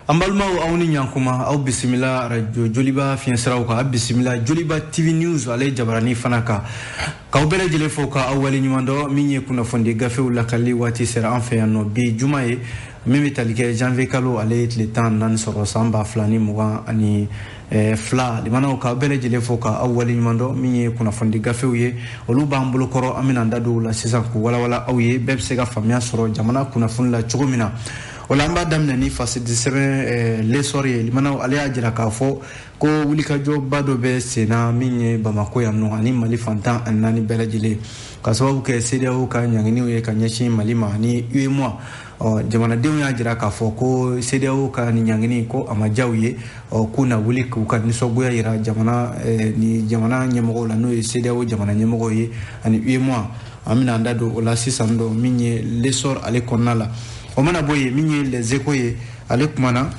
Ambalma awni nyankuma au bisimila radio Joliba fiensraw ka bisimila Joliba TV News ale jabarani fanaka ka ubele jele foka awali nyumando minye kuna fondi gafe ulakali wati sera anfe yanno bi jumaye mimi talike janvier kalo ale le temps nan soro samba flani muga ani fla limana ka ubele jele foka awali nyumando minye kuna fondi gafe uye oluba ambulo koro amina ndadu la season ku wala awye bebse ga famia soro jamana kuna funla chugumina Olamba damna ni fasi 17 lesori limana ale ajira ka fo ko wulika jo bado be sena minye Bamako ya no ani mali fantan anani belajile ka sababu ke CEDEAO ka nyangini we ka nyashi malima ni UEMOA jamana dewu ya ajira ka fo ko CEDEAO ka ni nyangini ko amajawiye kuna wulika ka ni sogoya ira jamana ni jamana nyemogo la no CEDEAO jamana nyemogo ye ani UEMOA amina ndado ola sisando minye lesor ale konala Omana boye minye les ekoye alekumana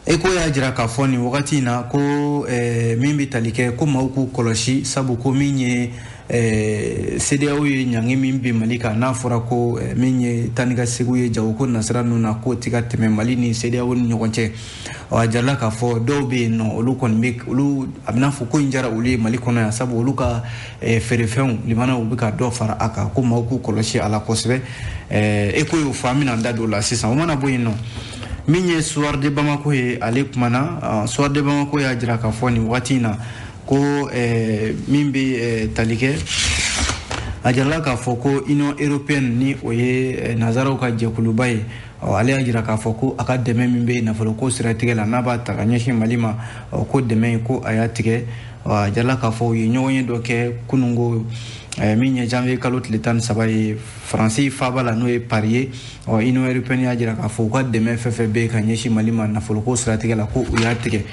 eko ya jira ka foni wakati na ko mimbi talike ko mauku koloshi sabu ko minye CEDEAO ye nyangi mimbi malika na fora ko minye taniga seguye jawko nasranu na ko tika teme malini CEDEAO nyokonche ajala ka fo dobe no olukon mik ulu abna fu ko injara uli malikono ya sabu uluka ferefeun limana ubika do fara aka ko mauku koloshi ala kosbe eko yo famina ndado la sisa omana boyino minye soir de Bamako ye alekumana soir de Bamako ya jira ka foni watina ko mimbi talike ajala ka foko ino européenne ni oye nazaro ka jekulubai ale ajira ka foko akademe mimbe na foloko stratégie la naba takanyeshi malima ko deme ko ayatige ajala ka fo yinyo doke kunungo minye janvier kalot letan sabai français fabala no e parier ino européenne ajira ka fo ko deme ffb kanyeshi malima na foloko stratégie la ko ayatige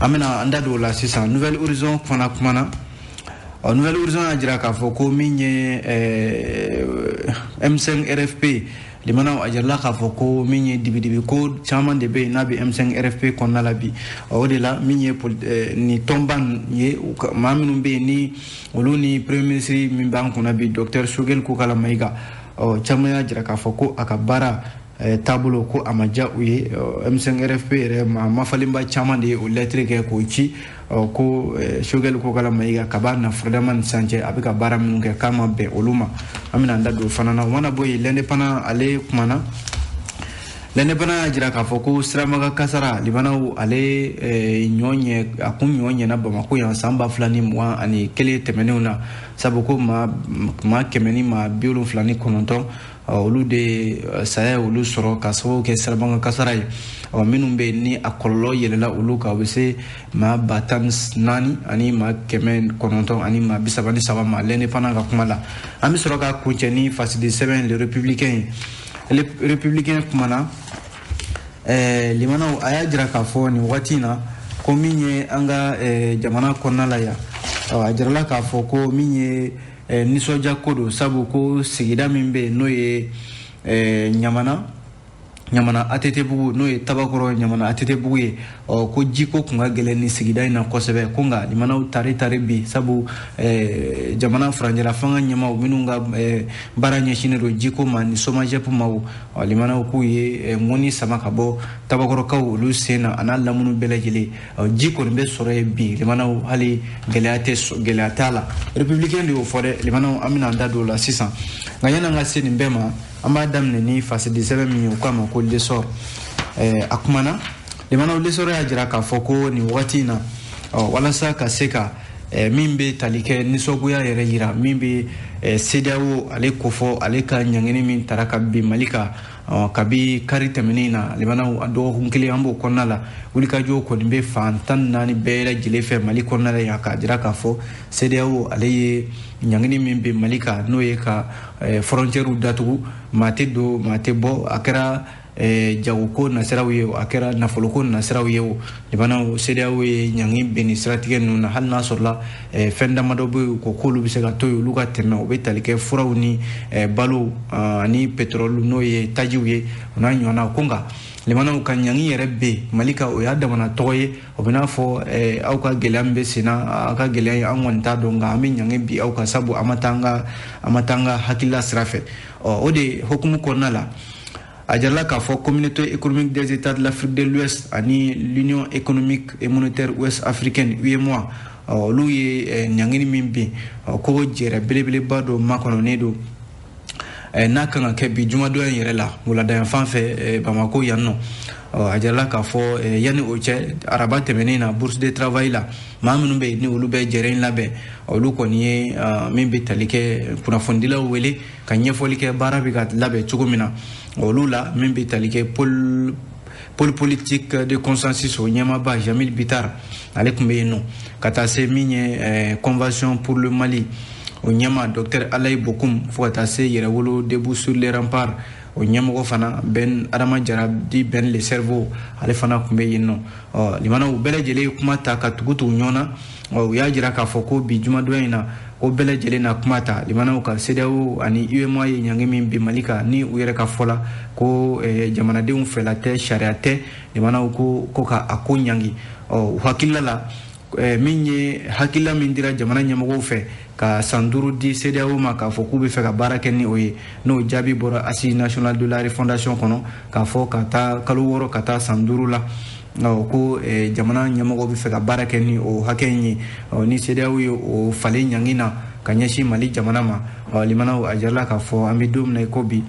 amena andado la sisa nouvelle horizon fana kumana nouvelle horizon ajira ka foko minye M5 RFP limana ajalla ka foko minye dibidibi ko chaman de be nabi M5 RFP konna labi odela minye ni tomban ye maminu be ni oluni premier ministre min ban kuna bi docteur Sogel ko kala maiga chaman ajira ka foko akabara tabulo ko amaja uye M5 RFP re ma falimba chaman de o lettre ke ko ci ko Sogel ko kala maiga kabana Ferdinand Sanche abika bara mun ke kama be oluma amina ndado fanana wana boy l'indépendant ale kumana l'indépendant jira ka foko siramaga kasara libana ale nyonye akun nyonye na Bamako ya samba flani mwa ani kele temenuna sabuko ma kemeni ma biolo flani kononton olu de saya olu soro kaso ke siramaga kasara minumbe ni akollo yelela ulu ka wese ma batan nani ani ma kemen kononton ani ma bisabani sabama l'indépendant ka kumala ami soro ka kuncheni fasi 7 les républicains kumana limana aya jira ka fo ni watina ko minye anga jamana konala ya ajira ka fo ko minye nisoja kodo sabu ko sigida mimbe no ye nyamana atete bugu no e tabakoro nyamana atete bugu ye ko jiko kunga geleni sigida ina kosebe kunga limana tare bi sabu jamana franjela fanga nyama minunga baranya shinero jiko man soma japu mawu limana ku ye ngoni sama kabo tabakoro kaw lu sena analla munu belajili jiko be sore bi limana hali geleatala républicain de fore limana amina ndado la 600 ngayana ngasini mbema amba damne ni fasi 17 minyo kama ko lesor akumana limana lesor ya jira ka foko ni watina wala sa ka seka mimbe talike ni soguya yere yira mimbe CEDEAO ale kofo ale ka nyangeni min taraka bi malika kabi karita menina limana ado hunkili ambo konala ulika jo ko nimbe fantan nani bela jilefe maliko nala ya ka jira ka fo CEDEAO ale nyangini mimbe malika no ye ka frontière datu mate bo akara jaguko nasirawiye akara nafoloko nasirawiye libana CEDEAO nyangi beni stratégie nuna hal nasorla fenda madobo ko kolu bisega toyo luga teme obetalike furawni balu ani petrol no ye tajiwe na nyona konga limana ukanyangi yerebe malika o yada mana toye obina fo au ka gelambe sina aka gelay anwanta donga ami nyangi bi au ka sabu amatanga hakila srafe ode hukumu konala a jarala k'a fɔ communauté économique des états de l'Afrique de l'Ouest ani l'union économique et monétaire ouest africaine UEMOA olu ye ɲangini min bin ko jɛrɛ belebeleba dɔ makɔnɔnen don n'a kan ka kɛ bi jumadonya yɛrɛ la wuladayan fan fɛ Bamako yan nɔ a jarala k'a fɔ yanni o cɛ araba tɛmɛnen na bourse de travail la maa minnu bɛ yen ni olu bɛ jɛrɛ in labɛn olu kɔni ye min bɛ tali kɛ kunnafonidilaw wele ka ɲɛfɔli kɛ baara bɛ ka labɛn cogo min na olu la min bɛ tali kɛ pôle politique de consensus o ɲɛmaaba Jamil Bitar ale tun bɛ yen nɔ ka taa se min ye convention pour le Mali o ɲɛma docteur Alayi Bokoum fo ka taa se yɛrɛwolo debout sur les remparts o ɲɛmɔgɔ fana Ben Adama Jara di Ben le cerveau ale fana tun bɛ yen nɔ limana u bɛɛ lajɛlen ye kuma ta ka tugu tugu ɲɔgɔn na u y'a jira k'a fɔ ko bi jumadonya in na ko bɛɛ lajɛlen na kuma ta limanaw ka CEDEAO ani UEMOA ye ɲangi min bi Mali kan ni u yɛrɛ ka fɔ la ko jamanadenw fɛla tɛ sariya tɛ limanaw ko ka a ko ɲangi u hakilila la min ye hakilila min dira jamana ɲɛmɔgɔw fɛ ka san 5 di CEDEAO ma k'a fɔ k'u bɛ fɛ ka baara kɛ ni o ye n'o jaabi bɔra Assise nationale de la refondation kɔnɔ k'a fɔ ka taa kalo 6 ka taa san 5 la ko jamana ɲɛmɔgɔw bɛ fɛ ka baara kɛ ni o hakɛ in ye ni CEDEAO ye o falen ɲangi na ka ɲɛsin Mali jamana ma limanaw a jarala k'a fɔ an bɛ don min na i ko bi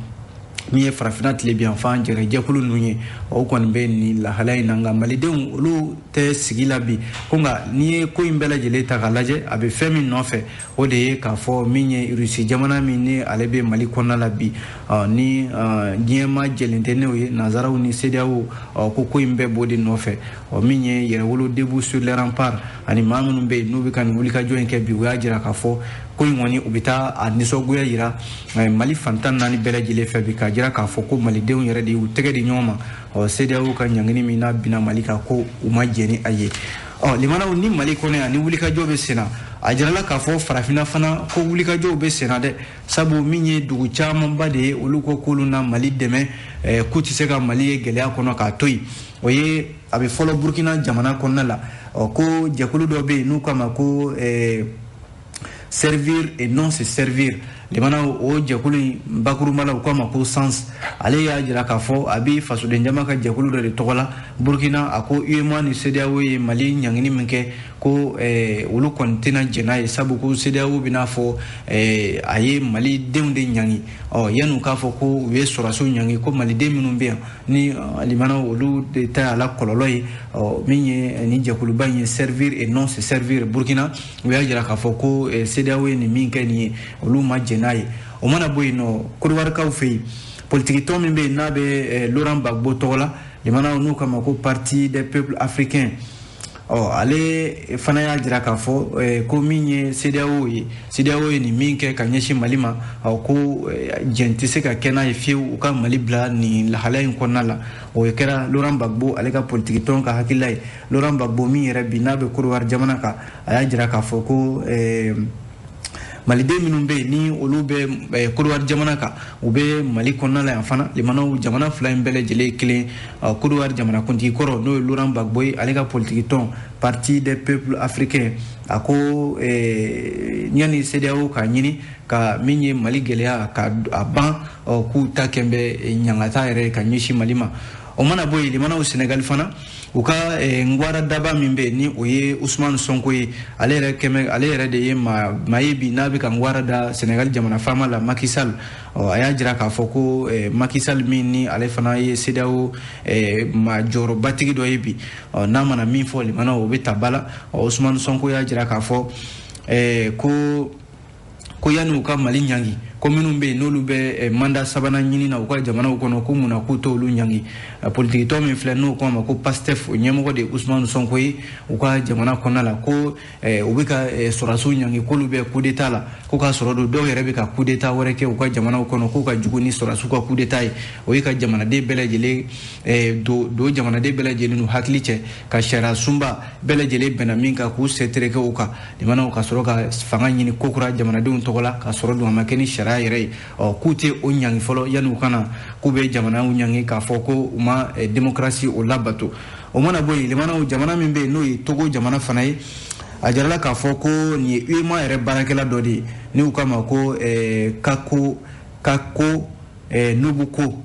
min ye farafina tilebiyanfan jɛgɛjɛkulu ninnu ye o kɔni bɛ nin lahala in na nka malidenw olu tɛ sigi la bi ko nka n'i ye ko in bɛɛ lajɛlen ta k'a lajɛ a bɛ fɛn min nɔfɛ o de ye k'a fɔ min ye Rusi jamana min ni ale bɛ Mali kɔnɔna la bi ni diɲɛma jɛlen tɛ n'o ye nanzaraw ni CEDEAO ko in bɛɛ b'o de nɔfɛ min ye yɛrɛwolo debout sur les remparts ani maa minnu bɛ yen n'u bɛ ka nin wulikajɔ in kɛ bi u y'a jira k'a fɔ ko in kɔni u bɛ taa a nisɔngoya yira Mali fantan naani bɛɛ lajɛlen fɛ bi k'a jira k'a fɔ ko malidenw yɛrɛ de y'u tɛgɛ di ɲɔgɔn ma CEDEAO ka ɲangini min n'a bina Mali kan ko u ma jɛ ni a ye limanaw ni Mali kɔnɔ yan ni wulikajɔ bɛ senna a jirala k'a fɔ farafinna fana ko wulikajɔw bɛ senna dɛ sabu min ye dugu camanba de ye olu ko k'olu na Mali dɛmɛ k'u tɛ se ka Mali ye gɛlɛya kɔnɔ k'a to yen o ye a bɛ fɔlɔ Burkina jamana kɔnɔna la ko jɛkulu dɔ bɛ yen n'u k'a ma ko servir et non se servir limana o jɛkulu in bakurumala u k'a ma ko SANS ale y'a jira k'a fɔ a bɛ fasoden jama ka jɛkulu dɔ de tɔgɔ la Burkina a ko UEMOA ni CEDEAO ye Mali ɲangini min kɛ ko olu kɔni tɛna jɛn n'a ye sabu ko CEDEAO bɛna fɔ a ye Malidenw de ɲangi yan'u k'a fɔ ko u ye sɔrɔdasiw ɲangi ko Maliden minnu bɛ yan ni limana olu de ta a la kɔlɔlɔ ye min ye ni jɛkuluba in ye servir et non se servir Burkina u y'a jira k'a fɔ ko CEDEAO ye nin min kɛ nin ye olu ma jɛn n'a ye o mana bɔ yen nɔ Kodiwarikaw fɛ yen politikitɔn min bɛ yen n'a bɛ Laurent Gbagbo tɔgɔ la limanaw n'u k'a ma ko parti des peuples africains ale fana y'a jira k'a fɔ ko min ye CEDEAO ye nin min kɛ ka ɲɛsin Mali ma ko jɛn tɛ se ka kɛ n'a ye fiyewu u ka Mali bila nin lahala in kɔnɔna la o kɛra Laurent Gbagbo ale ka politikitɔn ka hakilila ye Laurent Gbagbo min yɛrɛ bi n'a bɛ Kodiwari jamana kan a y'a jira k'a fɔ ko Maliden minnu bɛ yen ni olu bɛ Kodiwari jamana kan u bɛ Mali kɔnɔna la yan fana limanaw jamana fila in bɛɛ lajɛlen ye kelen Kodiwari jamanakuntigi kɔrɔ n'o ye Laurent Gbagbo ye ale ka politikitɔn parti des peuples africains a ko yanni CEDEAO k'a ɲini ka min ye Mali gɛlɛya ka a ban k'u ta kɛ bɛ ɲangata yɛrɛ ka ɲɛsin Mali ma o mana bɔ yen limanaw Senegal fana u ka ngwara daba min bɛ ni o ye Ousmane Sonko ye ale yɛrɛ de ye maa ye bi n'a bɛ ka ngwara da Senegal jamana faama la Macky Sall a y'a jira k'a fɔ ko Macky Sall min ni ale fana ye CEDEAO maa jɔyɔrɔbatigi dɔ ye bi n'a mana min fɔ limanaw o bɛ ta ba la Ousmane Sonko y'a jira k'a fɔ ko yanni u ka Mali ɲangi ko minnu bɛ yen n'olu bɛ mandat sabanan ɲini na u ka jamanaw kɔnɔ ko munna k'u t'olu ɲangi politikitɔ min filɛ n'o k'a ma ko PASTEF o ɲɛmɔgɔ de ye Ousmane Sonko ye u ka jamana kɔnɔna la ko u bɛ ka sɔrɔdasiw ɲangi k'olu bɛ coup d'état la ko k'a sɔrɔ don dɔw yɛrɛ bɛ ka coup d'état wɛrɛ kɛ u ka jamanaw kɔnɔ k'u ka jugu ni sɔrɔdasiw ka coup d'état ye o ye ka jamanaden bɛɛ lajɛlen don jamanaden bɛɛ lajɛlen n'u hakili cɛ ka sariya sunba bɛɛ lajɛlen bɛnna min kan k'u sɛtereke u kan limanaw ka sɔrɔ ka fanga ɲini ko kura jamanadenw tɔgɔ la ka sɔrɔ don a ma kɛ ni sariya yɛrɛ ye k'u tɛ o ɲangi fɔlɔ yanni u kana k'u bɛ jamanaw ɲangi k'a fɔ ko u ma démocratie o labato o mana bɔ yen limanaw jamana min bɛ yen n'o ye Togo jamana fana ye a jarala k'a fɔ ko nin ye UEMOA yɛrɛ baarakɛla dɔ de ye ni u k'a ma ko Kako Nobuko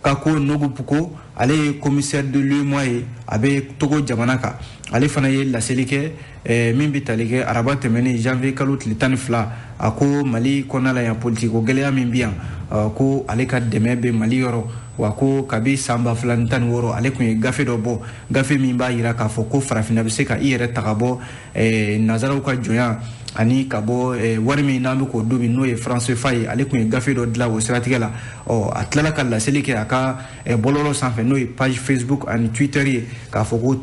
kako nogu puko ale commissaire de l'UEMOA abe togo jamana ka ale fana ye laseli kɛ min bi tali kɛ araba tɛmɛni janvier kalo tile 12 a ko Mali kɔnɔna ya politiko gɛlɛya min bi yan ko ale ka dɛmɛ bɛ Mali yɔrɔ wa ko kabi san 2016 ale kun ye gafe dɔ bɔ gafe min b'a yira k'a fɔ ko farafinna bɛ se ka i yɛrɛ taga bɔ nazaraw ka jɔnya ani ka bɔ wari min n'an bɛ k'o don min n'o ye franc CFA ye ale kun ye gafe dɔ dilan o siratigɛ la a tilala ka laseli kɛ a ka bɔlɔlɔ sanfɛ n'o ye page Facebook ani Twitter ye k'a fɔ ko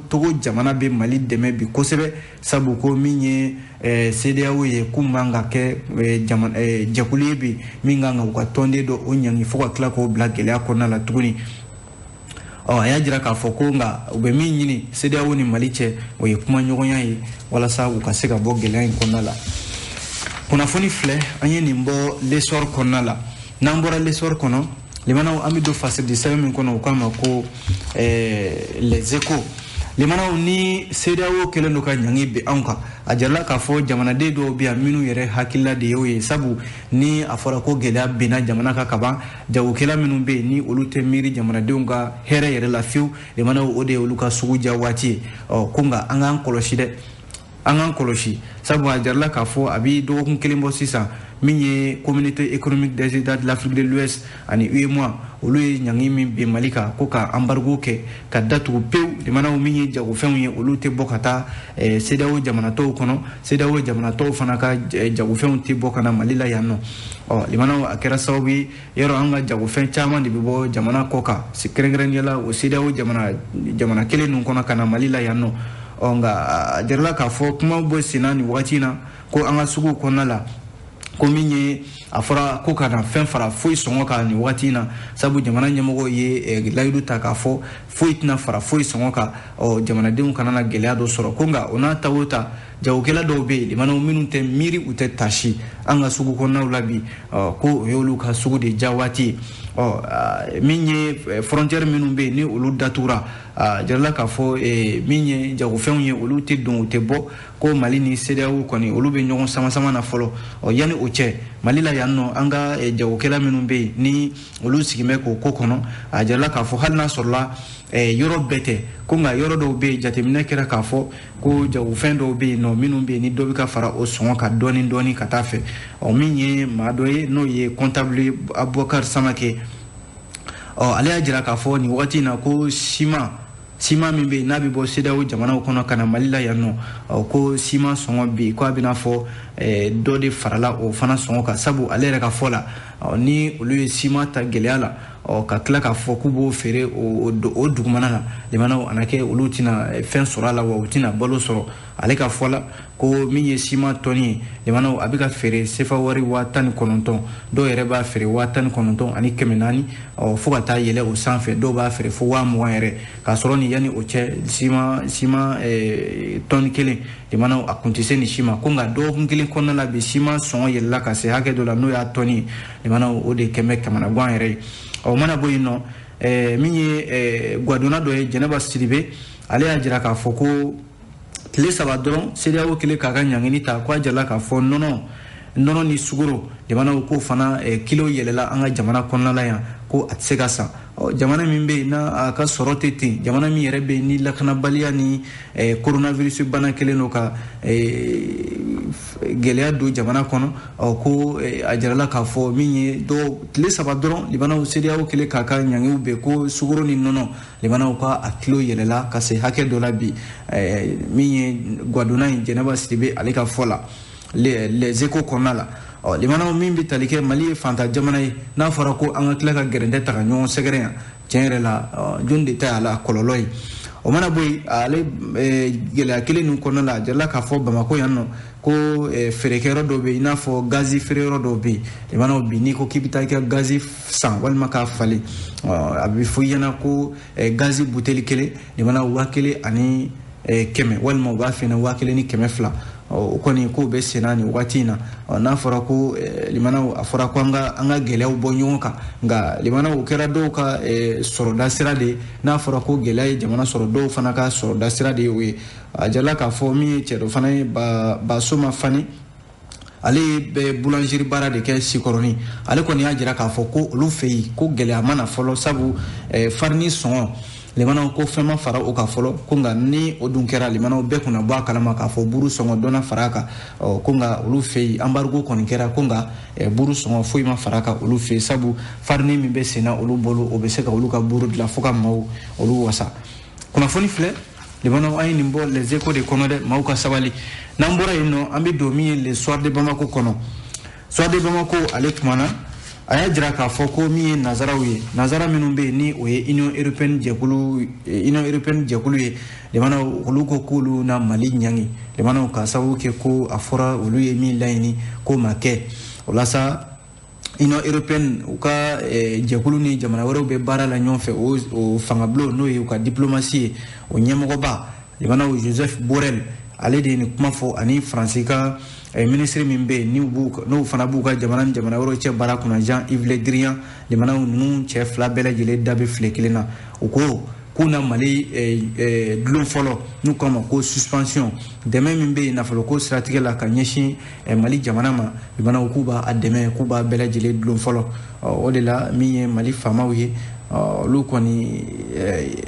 Togo jamana bɛ Mali dɛmɛ bi kosɛbɛ sabu ko min ye CEDEAO ye k'u man ka kɛ jɛkulu ye bi min kan ka u ka tɔnden dɔ o ɲangi fo ka tila k'o bila gɛlɛya kɔnɔna la tuguni a y'a jira k'a fɔ ko nka u bɛ min ɲini CEDEAO ni Mali cɛ o ye kuma ɲɔgɔnya ye walasa u ka se ka bɔ gɛlɛya in kɔnɔna la kunnafoni filɛ an ye nin bɔ l'essor kɔnɔna la n'an bɔra l'essor kɔnɔ limanaw an bɛ don fasidi sɛbɛn min kɔnɔ u k'a ma ko les échos limanaw ni CEDEAO kɛlen don ka ɲangi bi anw kan a jarala k'a fɔ jamanaden dɔw bɛ yan minnu yɛrɛ hakilila de y'o ye sabu ni a fɔra ko gɛlɛya binna jamana kan kaban jagokɛla minnu bɛ yen ni olu tɛ miiri jamanadenw ka hɛrɛ yɛrɛ la fiyewu limanaw o de ye olu ka sugu ja waati ye ko nka an k'an kɔlɔsi dɛ an k'an kɔlɔsi sabu a jarala k'a fɔ a bɛ dɔgɔkun kelen bɔ sisan min ye communauté économique des états de l'Afrique de l'Ouest ani UEMOA olu ye ɲangi min bɛ Mali kan ko ka embargo kɛ ka datugu pewu limanaw min ye jagofɛnw ye olu tɛ bɔ ka taa CEDEAO jamanatɔw kɔnɔ CEDEAO jamanatɔw fana ka jagofɛnw tɛ bɔ ka na Mali la yan nɔ limanaw a kɛra sababu ye yɔrɔ an ka jagofɛn caman de bɛ bɔ jamana kɔ kan kɛrɛnkɛrɛnnenya la o CEDEAO jamana kelen ninnu kɔnɔ ka na Mali la yan nɔ nka a jarala k'a fɔ kuma bɔ senna nin wagati in na ko an ka suguw kɔnɔna la ko min ye a fɔra ko ka na fɛn fara foyi sɔngɔ kan nin wagati in na sabu jamana ɲɛmɔgɔ ye layidu ta k'a fɔ foyi tɛna fara foyi sɔngɔ kan jamanadenw kana na gɛlɛya dɔ sɔrɔ ko nka o n'a ta o ta jagokɛla dɔw bɛ yen limanaw minnu tɛ miiri u tɛ tasi an ka sugu kɔnɔnaw la bi ko o y'olu ka sugu de ja waati ye min ye frontière minnu bɛ yen ni olu datugura jarala k'a fɔ min ye jagofɛnw ye olu tɛ don u tɛ bɔ ko Mali ni CEDEAO kɔni olu bɛ ɲɔgɔn sama na fɔlɔ yanni o cɛ Mali la yan nɔ an ka jagokɛla minnu bɛ yen ni olu sigin bɛ k'o ko kɔnɔ a jarala k'a fɔ hali n'a sɔrɔla yɔrɔ bɛɛ tɛ ko nka yɔrɔ dɔw bɛ yen jateminɛ kɛra k'a fɔ ko jagofɛn dɔw bɛ yen nɔ minnu bɛ yen ni dɔ bɛ ka fara o sɔngɔ kan dɔɔni ka taa fɛ min ye maa dɔ ye n'o ye comptable Abubakar Samake ale y'a jira k'a fɔ nin wagati in na ko siman min bɛ yen n'a bɛ bɔ CEDEAO jamanaw kɔnɔ ka na Mali la yan nɔ ko siman sɔngɔ bɛ yen ko a bɛna fɔ dɔ de farala o fana sɔngɔ kan sabu ale yɛrɛ ka fɔ la ni olu ye siman ta gɛlɛya la ka tila k'a fɔ k'u b'o feere o dugumana la limanaw a na kɛ olu tɛna fɛn sɔrɔ a la wa u tɛna balo sɔrɔ ale ka fɔ la ko min ye siman tɔni ye limanaw a bɛ ka feere sefa wari 19,000 dɔw yɛrɛ b'a feere 19,000 ani 400 fo ka taa yɛlɛ o sanfɛ dɔw b'a feere fo 20,000 yɛrɛ k'a sɔrɔ ni yanni o cɛ siman tɔni kelen limanaw a kun tɛ se nin si ma ko nka dɔgɔkun kelen kɔnɔna la bi siman sɔngɔ yɛlɛla ka se hakɛ dɔ la n'o y'a tɔni ye limanaw o de kɛmɛ kamana gan yɛrɛ ye o mana bɔ yen nɔ min ye guwadonna dɔ ye Jɛnɛba Sidibe ale y'a jira k'a fɔ ko tile 3 dɔrɔn CEDEAO kelen k'a ka ɲangini ta ko a jarala k'a fɔ nɔnɔ ni sugaro jamanaw ko fana kilo yɛlɛla an ka jamana kɔnɔna la yan ko a tɛ se ka san jamana min bɛ yen n'a ka sɔrɔ tɛ ten jamana min yɛrɛ bɛ yen ni lakanabaliya ni coronavirus bana kelen don ka gɛlɛya don jamana kɔnɔ ko a jarala k'a fɔ min ye tile 3 dɔrɔn limanaw CEDEAO kelen k'a ka ɲangiw bɛ ko sugaro ni nɔnɔ limanaw ka a kilo yɛlɛla ka se hakɛ dɔ la bi min ye guwadonna in Jɛnɛba Sidibe ale ka fɔ la les échos kɔnɔna la limanaw min bɛ tali kɛ Mali ye fanta jamana ye n'a fɔra ko an ka tila ka gɛrɛntɛ ta ka ɲɔgɔn sɛgɛrɛ yan tiɲɛ yɛrɛ la jɔn de ta y'a la kɔlɔlɔ ye o mana bɔ yen ale gɛlɛya kelen ninnu kɔnɔna la a jarala k'a fɔ Bamako yan nɔ ko feerekɛyɔrɔ dɔw bɛ yen i n'a fɔ gazi feereyɔrɔ dɔw bɛ yen limanaw bi n'i ko k'i bɛ taa i ka gazi san walima k'a falen a bɛ fɔ i ɲɛna ko gazi buteli kelen limanaw 1,000 ani 100 walima u b'a f'i ɲɛna 1,000 ni 200 o kɔni k'o bɛ senna nin wagati in na n'a fɔra ko limanaw a fɔra ko an ka gɛlɛyaw bɔ ɲɔgɔn kan nka limanaw o kɛra dɔw ka sɔrɔda sira de ye n'a fɔra ko gɛlɛya ye jamana sɔrɔ dɔw fana ka sɔrɔda sira de ye o ye a jarala k'a fɔ min ye cɛ dɔ fana ye Basoma Fani ale be boulangerie bara de kɛ Sikoroni ale kɔni y'a jira k'a fɔ ko olu fɛ yen ko gɛlɛya ma na fɔlɔ sabu farini sɔngɔ limanaw ko fɛn ma fara o ka fɔlɔ ko nka ni o dun kɛra limanaw bɛɛ kunna bɔ a kalama k'a fɔ buru sɔngɔ dɔnna fara kan ko nka olu fɛ yen embargo kɔni kɛra ko nka buru sɔngɔ foyi ma fara kan olu fɛ yen sabu farini min bɛ senna olu bolo o bɛ se ka olu ka buru dilan fo ka maaw olu wasa kunnafoni filɛ limanaw an ye nin bɔ les échos de kɔnɔ dɛ maaw ka sabali n'an bɔra yen nɔ an bɛ don min ye le soir de Bamako kɔnɔ soir de Bamako ale tumana a y'a jira k'a fɔ ko min ye nazaraw ye nazara minnu bɛ yen ni o ye Union Européenne jɛkulu ye limanaw olu ko k'olu na Mali ɲangi limanaw ka sababu kɛ ko a fɔra olu ye min laɲini ko ma kɛ o la sa Union Européenne u ka jɛkulu ni jamana wɛrɛw bɛ baara la ɲɔgɔn fɛ o fangabulon n'o ye u ka diplomatie ye o ɲɛmɔgɔba limanaw Joseph Borrell ale de ye nin kuma fɔ ani Faransi ka ministre min bɛ yen n'o fana b'u ka jamana wɛrɛw cɛ baara kunna Jean-Yves Le Drian limanaw ninnu cɛ fila bɛɛ lajɛlen da bɛ file kelen na u ko k'u na Mali dulon fɔlɔ n'u k'a ma ko suspension dɛmɛ min bɛ yen nafolo ko siratigɛ la ka ɲɛsin Mali jamana ma limanaw k'u b'a dɛmɛ k'u b'a bɛɛ lajɛlen dulon fɔlɔ o de la min ye Mali faamaw ye olu kɔni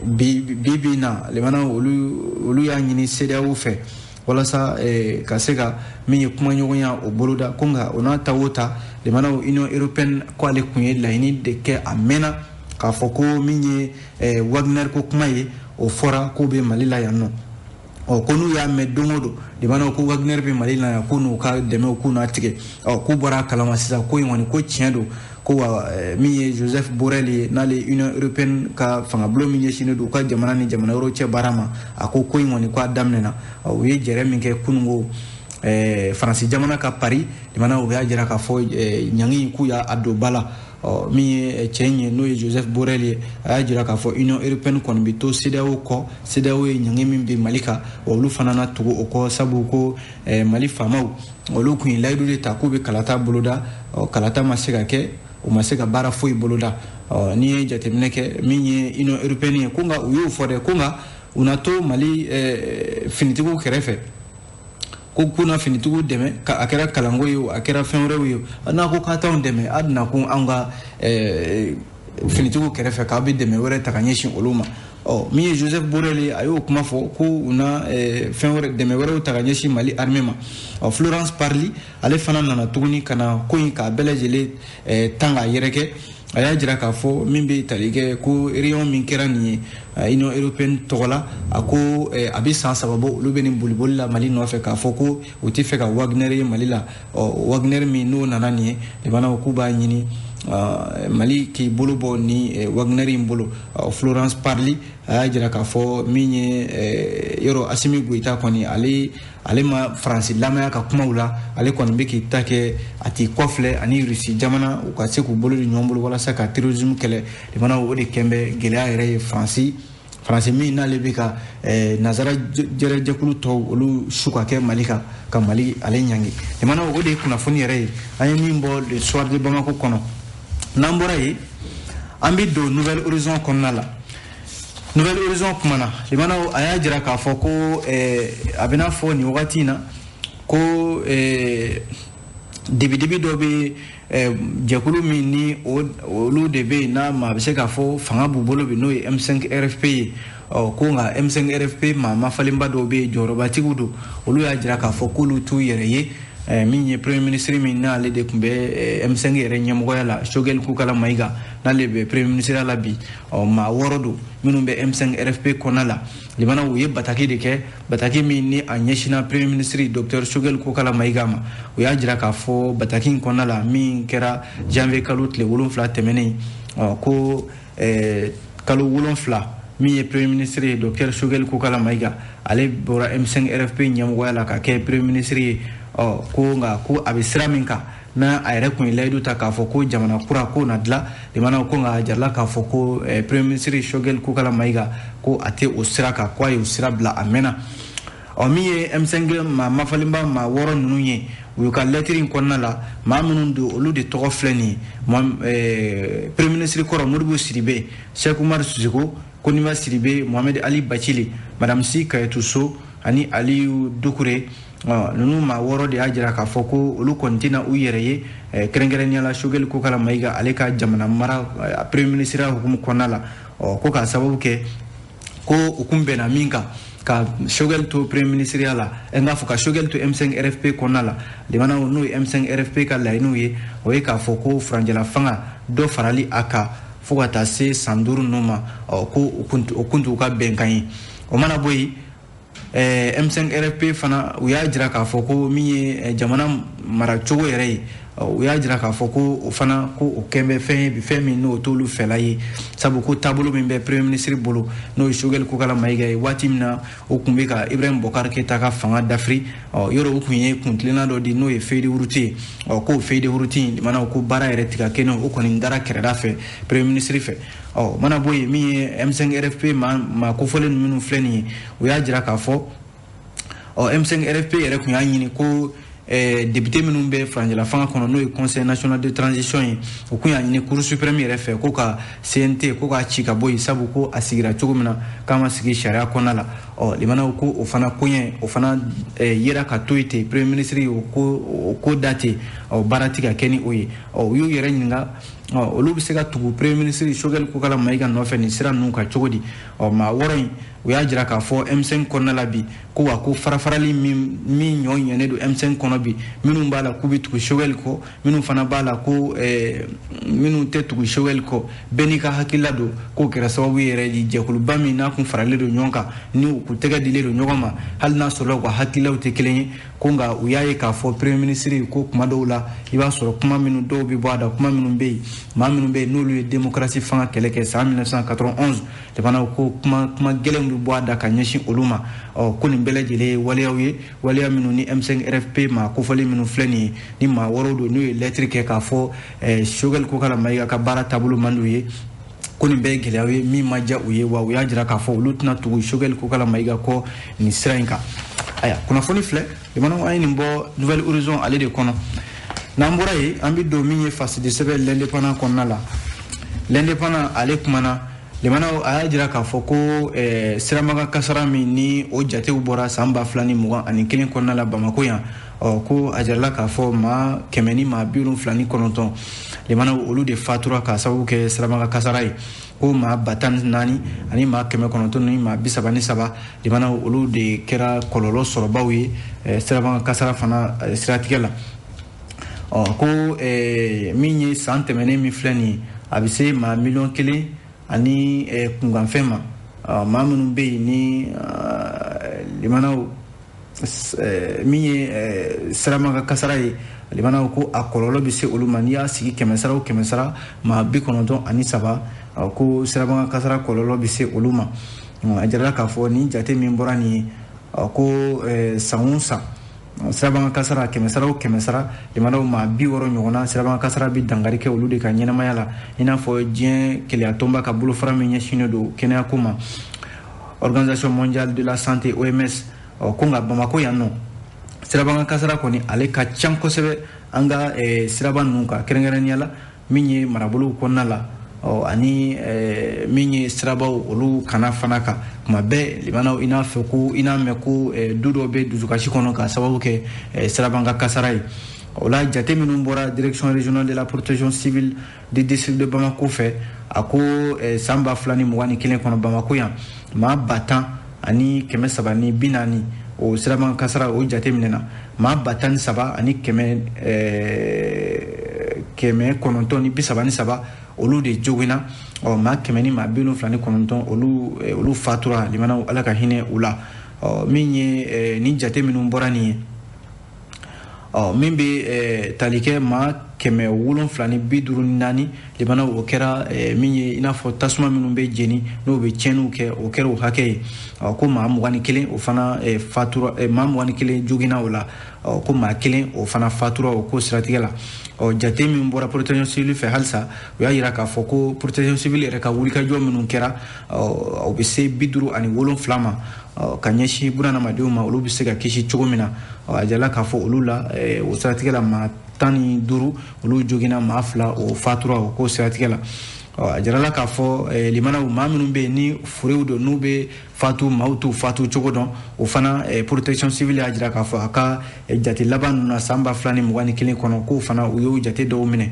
bi na limanaw olu y'a ɲini CEDEAO fɛ walasa ka se ka min ye kuma ɲɔgɔnya o boloda ko nka o n'a ta o ta limanaw Union Européenne ko ale kun ye laɲini de kɛ a mɛnna k'a fɔ ko min ye Wagner ko kuma ye o fɔra k'o bɛ Mali la yan nɔ ko n'u y'a mɛn don o don limanaw ko Wagner bɛ Mali la yan ko n'u ka dɛmɛw k'u n'a tigɛ k'u bɔra a kalama sisan ko in kɔni ko tiɲɛ don ko min ye Joseph Borrell ye n'ale Union Européenne ka fangabulon min ɲɛsinnen don u ka jamana ni jamana wɛrɛw cɛ baara ma a ko in kɔni ko a daminɛna u ye jɛrɛ min kɛ kunungo Faransi jamana ka Paris limanaw u y'a jira k'a fɔ ɲangi k'u y'a don ba la min ye cɛ in ye n'o ye Joseph Borrell ye a y'a jira k'a fɔ Union Européenne kɔni bɛ to CEDEAO kɔ CEDEAO ye ɲangi min bɛ Mali kan olu fana na tugu o kɔ sabu ko Mali faamaw olu kun ye layidu de ta k'u bɛ kalata boloda kalata ma se ka kɛ u ma se ka baara foyi boloda n'i ye jateminɛ kɛ min ye Union Européenne ye ko nka u y'o fɔ dɛ ko nka u na to Mali finitigiw kɛrɛfɛ ko kuna finitigiw dɛmɛ a kɛra kalanko ye a kɛra fɛn wɛrɛw ye n'a ko k'a t'anw dɛmɛ a donna ko anw ka finitigiw kɛrɛfɛ k'a bɛ dɛmɛ wɛrɛ ta ka ɲɛsin olu ma min ye Joseph Borrell ye a y'o kuma fɔ ko u na fɛn wɛrɛ dɛmɛ wɛrɛw ta ka ɲɛsin Mali armée ma Florence Parly ale fana nana tuguni ka na ko in k'a bɛɛ lajɛlen tan k'a yɛrɛkɛ a y'a jira k'a fɔ min bɛ tali kɛ ko réunion min kɛra nin ye Union Européenne tɔgɔ la a ko a bɛ san 3 bɔ olu bɛ nin boliboli la Mali nɔfɛ k'a fɔ ko u tɛ fɛ ka Wagner ye Mali la Wagner min n'o nana nin ye limanaw k'u b'a ɲini Mali k'i bolo bɔ ni Wagner in bolo Florence Parly a y'a jira k'a fɔ min ye yɔrɔ Assimi Goïta kɔni ale ma Faransi lamɛnya ka kumaw la ale kɔni bɛ k'i ta kɛ a t'i kɔfilɛ ani Rusi jamana u ka se k'u bolo di ɲɔgɔn bolo walasa ka terrorisme kɛlɛ limanaw o de kɛn bɛ gɛlɛya yɛrɛ ye Faransi min n'ale bɛ ka nazara jɛkulu tɔw olu su ka kɛ Mali kan ka Mali ale ɲangi limanaw o de ye kunnafoni yɛrɛ ye an ye min bɔ le soir de Bamako kɔnɔ n'an bɔra yen an bɛ don Nouvelle Horizon kɔnɔna la Nouvelle Horizon kumana limanaw a y'a jira k'a fɔ ko a bɛna fɔ nin wagati in na ko dibi dɔ bɛ jɛkulu min ni olu de bɛ yen n'a ma a bɛ se k'a fɔ fanga b'u bolo bi n'o ye M5 RFP ye ko nka M5 RFP maa mafalenba dɔw bɛ yen jɔyɔrɔbatigiw don olu y'a jira k'a fɔ k'olu t'u yɛrɛ ye min ye premier ministre min n'ale de tun bɛ M5 yɛrɛ ɲɛmɔgɔya la Choguel Koukala Maïga n'ale bɛ premier ministre la bi maa 6 don minnu bɛ M5 RFP kɔnɔna la limanaw u ye bataki de kɛ bataki min ni a ɲɛsinna premier ministre Dr Choguel Koukala Maïga ma u y'a jira k'a fɔ bataki in kɔnɔna la min kɛra janvier kalo tile 7 tɛmɛnen ko kalo 7 min ye premier ministre ye Dr Choguel Koukala Maïga ale bɔra M5 RFP ɲɛmɔgɔya la ka kɛ premier ministre ye ko nka ko a bɛ sira min kan n'a a yɛrɛ kun ye layidu ta k'a fɔ ko jamana kura ko na dilan limanaw ko nka a jarala k'a fɔ ko premier ministre Choguel Koukala Maïga ko a tɛ o sira kan ko a ye o sira bila a mɛnna min ye M5 maa mafalenba maa 6 ninnu ye u y'u ka lettre in kɔnɔna la maa minnu don olu de tɔgɔ filɛ nin ye premier ministre kɔrɔ Modibo Sidibe Cheikh Oumar Sisoko Koniba Sidibe Mohamed Ali Bachili Madame Si Kayetou Sow ani Aliou Doucouré nunu ma woro de ajira ka foko olu kontina u yere ye kerengerenya la shogel ko kala maiga aleka jamana mara premier ministre hukumu konala ko ka sababu ke ko ukumbe na minka ka shogel to premier ministre la nga foka shogel to M5 RFP konala limana no M5 RFP ka la inu ye o ka foko franjela fanga do farali aka foka ta se sanduru noma ko ukuntu ka benkan o mana boyi M5 RFP fana uya jira ka foko mi jamana mara chogo yere uya jira ka foko fana ko o kembe fe mi no tolu felayi sabu ko tabulu min be premier ministre bolo no shogel ko kala maiga watimna o kumbe ka Ibrahim Bokar Keita ka fanga d'Afri yoro o kunye kuntlena do di no e feede wuruti ko feede wuruti mana ko bara yere tika keno o koni ndara kereda fe premier ministre fe mana boy mi M5 RFP ma ko folen minu fleni uya jira ka fo M5 RFP yere kunya nyini ko député minnu bɛ Franjila fanga kɔnɔ n'o ye conseil national de transition ye o kun y'a ɲini cour suprême yɛrɛ fɛ ko ka CNT ko k'a ci ka bɔ yen sabu ko a sigira cogo min na k'a ma sigi sariya kɔnɔna la limanaw ko o fana koɲɛ o fana yera ka to yen ten premier ministre ye o ko da ten baara ti ka kɛ ni o ye u y'u yɛrɛ ɲininka olu bɛ se ka tugu premier ministre Choguel Kokala Mayiga nɔfɛ nin sira ninnu ka cogo di maa wɔɔrɔ in u y'a jira k'a fɔ M5 kɔnɔna la bi ko wa ko farafarali min ɲɔ ɲɛnen don M5 kɔnɔ bi minnu b'a la k'u bɛ tugu Choguel kɔ minnu fana b'a la ko minnu tɛ tugu Choguel kɔ bɛɛ n'i ka hakilila don k'o kɛra sababu yɛrɛ di jɛkuluba min n'a kun faralen don ɲɔgɔn kan ni u kun tɛgɛ dilen don ɲɔgɔn ma hali n'a sɔrɔla u ka hakililaw tɛ kelen ye ko nka u y'a ye k'a fɔ premier ministre ko kuma dɔw la i b'a sɔrɔ kuma minnu dɔw bɛ bɔ a da kuma minnu bɛ yen maa minnu bɛ yen n'olu ye démocratie fanga kɛlɛ kɛ san 1991 jamanaw ko kuma gɛlɛnw bɛ bɔ a da ka ɲɛsin olu ma ko nin bɛɛ lajɛlen ye waleyaw ye waleya minnu ni M5 RFP maa kofɔli minnu filɛ nin ye ni maa wɔɔrɔw don n'u ye lettre kɛ k'a fɔ Choguel Kokala Mayiga ka baara taabolo man d'u ye ko nin bɛɛ ye gɛlɛyaw ye min ma diya u ye wa u y'a jira k'a fɔ olu tɛna tugu Choguel Kokala Mayiga kɔ nin sira in kan aya kunnafoni filɛ jamanaw an ye nin bɔ Nouvelle Horizon ale de kɔnɔ n'an bɔra yen an bɛ don min ye fasidi sɛbɛn l'indépendant kɔnɔna la l'indépendant ale kumana lemanaw a y'a jira k'a fɔ ko siramaga kasara min ni o jatew bɔra san 2021 kɔnɔna la Bamako yan ko a jirala k'a fɔ maa 100 ni maa 79 lemanaw olu de fatura k'a sababu kɛ siramaga kasara ye ko maa 4 ani maa 9 ni maa 33 lemanaw olu de kɛra kɔlɔlɔ sɔrɔbaw ye siramaga kasara fana siratigɛ la ko min ye san tɛmɛnen min filɛ nin ye a bɛ se maa 1,000,000 ani kunganfɛn ma maa minnu bɛ yen ni limanaw min ye siramaga kasara ye limanaw ko a kɔlɔlɔ bɛ se olu ma n'i y'a sigi 100 sara o 100 sara maa 93 ko siramaga kasara kɔlɔlɔ bɛ se olu ma a jirala k'a fɔ ni jate min bɔra nin ye ko san o san siramaga kasara 100 sara o 100 sara limanaw maa 60 ɲɔgɔnna siramaga kasara bɛ dankari kɛ olu de ka ɲɛnamaya la i n'a fɔ diɲɛ keleya tɔnba ka bolofara min ɲɛsinnen don kɛnɛyako ma Organisation mondiale de la santé OMS ko nka Bamako yan nɔ siramaga kasara kɔni ale ka ca kosɛbɛ an ka siraba ninnu kan kɛrɛnkɛrɛnnenya la min ye marabolow kɔnɔna la ani min ye sirabaw olu kana fana kan kuma bɛɛ limanaw i n'a mɛn ko du dɔ bɛ dusukasi kɔnɔ ka sababu kɛ sirabanga kasara ye o la jate minnu bɔra direction régionale de la protection civile du district de Bamako fɛ a ko san 2021 kɔnɔ Bamako yan maa 10,000 ani 340 o sirabanga kasara o jate minɛna maa 13 ani 933 olu de jogina maa 100 ni maa 79 olu fatura limanaw ala ka hinɛ u la min ye ni jate minnu bɔra nin ye min bɛ tali kɛ maa 754 limanaw o kɛra min ye i n'a fɔ tasuma minnu bɛ jeni n'o bɛ tiɲɛniw kɛ o kɛra o hakɛ ye ko maa 21 o fana fatura maa 21 jogina o la ko maa 1 o fana fatura o ko siratigɛ la jate min bɔra protection civile fɛ halisa u y'a jira k'a fɔ ko protection civile yɛrɛ ka wulikajɔ minnu kɛra o bɛ se 57 ma ka ɲɛsin bunadamadenw ma olu bɛ se ka kisi cogo min na a jirala k'a fɔ olu la o siratigɛ la maa 15 olu jogina maa 2 o fatura o ko siratigɛ la jarala k'a fɔ limana maa minnu bɛ ni furew don n'u bɛ fatu maaw t'u fatu cogo dɔn o fana protection civile y'a jira k'a fɔ a ka jate laban ninnu na san 2021 kɔnɔ k'o fana u y'o jate dɔw minɛ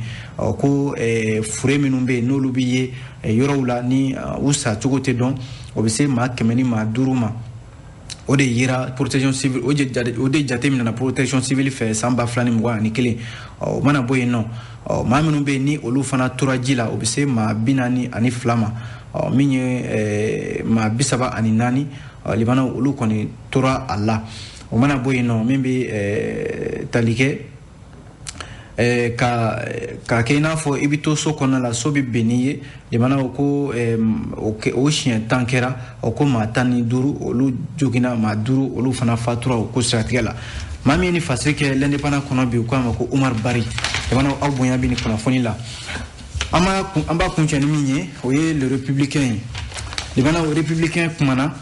ko fure minnu bɛ yen n'olu bɛ ye yɔrɔw la ni u sa cogo tɛ dɔn o bɛ se maa 100 ni maa 5 ma o de yira protection civile o de jate minɛna protection civile fɛ san 2021 o mana bɔ yen nɔ maa minnu bɛ yen ni olu fana tora ji la o bɛ se maa 42 ma min ye maa 34 libana olu kɔni tora a la o mana bɔ yen nɔ min bɛ tali kɛ ka kɛ i n'a fɔ i bɛ to so kɔnɔna la so bɛ bɛn n'i ye libana ko o siɲɛ 10 kɛra ko maa 15 olu joginna maa 5 olu fana fatura o ko siratigɛ la maa min ye ni fasiri kɛ l'indépendant kɔnɔ bi u k'a ma ko Umar Bari libana aw bonya bɛ ni kunnafoni la an b'a kuncɛ ni min ye o ye le républicain ye libana o républicain kumana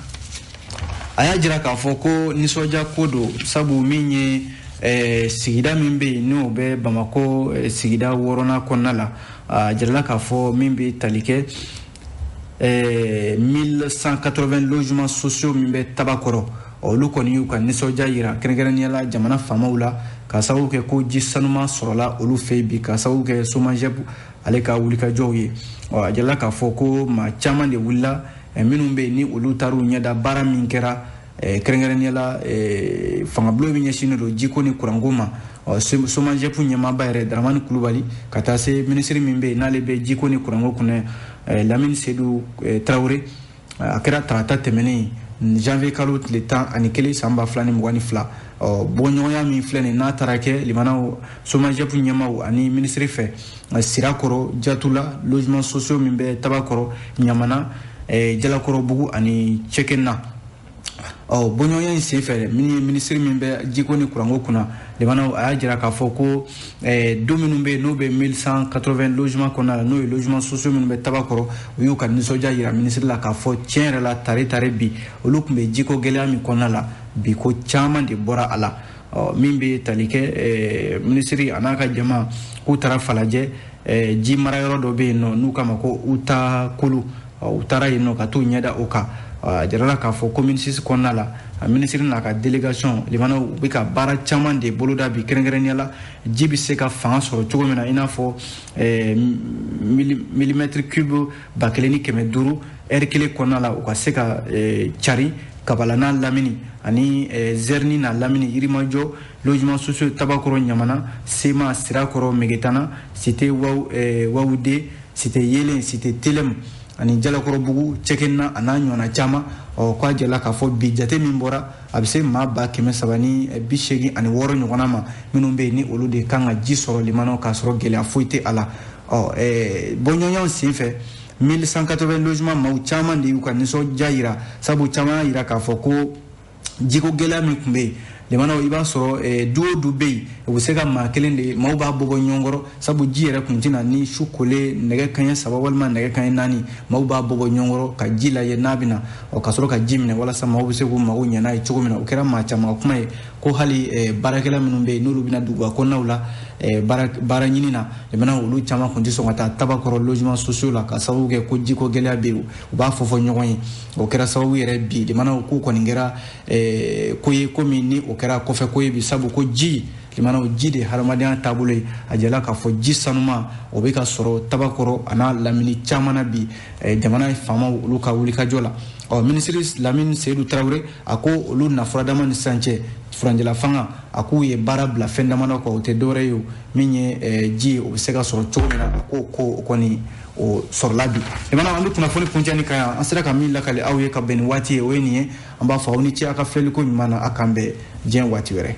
a y'a jira k'a fɔ ko nisɔndiya ko don sabu min ye sigida min bɛ yen n'o bɛ Bamako sigida 6nan kɔnɔna la a jirala k'a fɔ min bɛ tali kɛ 1180 logements sociaux min bɛ Tabakɔrɔ olu kɔni y'u ka nisɔndiya yira kɛrɛnkɛrɛnnenya la jamana faamaw la ka sababu kɛ ko ji sanuman sɔrɔla olu fɛ yen bi ka sababu kɛ SOMAGEP ale ka wulikajɔw ye a jirala k'a fɔ ko maa caman de wulila minnu bɛ yen ni olu taar'u ɲɛda baara min kɛra kɛrɛnkɛrɛnnenya la fangabulon min ɲɛsinnen don jiko ni kuranko ma SOMAGEP ɲɛmaaba yɛrɛ Daramani Kulubali ka taa se minisiri min bɛ yen n'ale bɛ jiko ni kuranko kunna Lamine Seydou Tarawele a kɛra tarata tɛmɛnen janvier kalo tile 11 san 2022 bɔɲɔgɔnya min filɛ nin n'a taara kɛ limanaw SOMAGEP ɲɛmaaw ani minisiri fɛ Sirakɔrɔ Jatula logements sociaux min bɛ Tabakɔrɔ Ɲamana Jalakɔrɔbugu ani Cɛkɛna bɔɲɔgɔnya in senfɛ min ye minisiri min bɛ jiko ni kuranko kunna limanaw a y'a jira k'a fɔ ko do minnu bɛ yen n'o bɛ 1180 logements kɔnɔna la n'o ye logements sociaux minnu bɛ Tabakɔrɔ u y'u ka nisɔndiya yira minisiri la k'a fɔ tiɲɛ yɛrɛ la tare bi olu tun bɛ jiko gɛlɛya min kɔnɔna la bi ko caman de bɔra a la min bɛ tali kɛ minisiri a n'a ka jama k'u taara Falajɛ ji mara yɔrɔ dɔ bɛ yen nɔ n'u k'a ma ko Uta Kulu u taara yen nɔ ka t'u ɲɛda o kan jarala k'a fɔ commune 6 kɔnɔna la minisiri n'a ka délégation limanaw u bɛ ka baara caman de boloda bi kɛrɛnkɛrɛnnenya la ji bɛ se ka fanga sɔrɔ cogo min na i n'a fɔ millimètre cube 1500 heure kelen kɔnɔna la u ka se ka cari Kabala n'a Lamini ani Zerni n'a Lamini Yirimajɔ logements sociaux Tabakɔrɔ Ɲamana Sema Sirakɔrɔ Megetana cité Wawude cité Yelen cité Telem ani Jalakɔrɔbugu Cɛkɛna a n'a ɲɔgɔnna caman k'a jɛla k'a fɔ bi jate min bɔra a bɛ se maa 386 ɲɔgɔnna ma minnu bɛ yen ni olu de kan ka ji sɔrɔ limanaw k'a sɔrɔ gɛlɛya foyi tɛ a la bɔɲɔgɔnyaw senfɛ 1180 logements maaw caman de y'u ka nisɔndiya yira sabu caman y'a yira k'a fɔ ko jiko gɛlɛya min tun bɛ yen limanaw i b'a sɔrɔ du o du bɛ yen u bɛ se ka maa kelen de maaw b'a bɔ ɲɔgɔn kɔrɔ sabu ji yɛrɛ tun tɛna ni su kolen nɛgɛ kanɲɛ 3 walima nɛgɛ kanɲɛ 4 maaw b'a bɔ ɲɔgɔn kɔrɔ ka ji lajɛ n'a bɛ na ka sɔrɔ ka ji minɛ walasa maaw bɛ se k'u mago ɲɛ n'a ye cogo min na o kɛra maa caman kuma ye ko hali baarakɛla minnu bɛ yen n'olu bɛna duguba kɔnɔnaw la baara ɲini na limanaw olu caman tun tɛ sɔn ka taa Tabakɔrɔ logements sociaux la ka sababu kɛ ko jiko gɛlɛya bɛ yen u b'a fɔ ɲɔgɔn ye o kɛra sababu yɛrɛ bi limanaw k'u kɔni kɛra ko ye komi ni o kɛra kɔfɛ ko ye bi sabu ko ji limanaw ji de hadamadenya taabolo ye a jɛla k'a fɔ ji sanuman o bɛ ka sɔrɔ Tabakɔrɔ a n'a Lamini caman na bi jamana faamaw olu ka wulikajɔ la minisiri Lamine Seydou Tarawele a ko olu nafuradama ni sisan cɛ furanjɛla fanga a k'u ye baara bila fɛn damadɔ kan o tɛ dɔwɛrɛ ye o min ye ji o bɛ se ka sɔrɔ cogo min na a ko o kɔni o sɔrɔla bi limanaw an bɛ kunnafoni kuncɛni kan yan an sera ka min lakali aw ye ka bɛn ni waati ye o ye nin ye an b'a fɔ aw ni ce a ka filɛliko ɲuman na a k'an bɛn diɲɛ waati wɛrɛ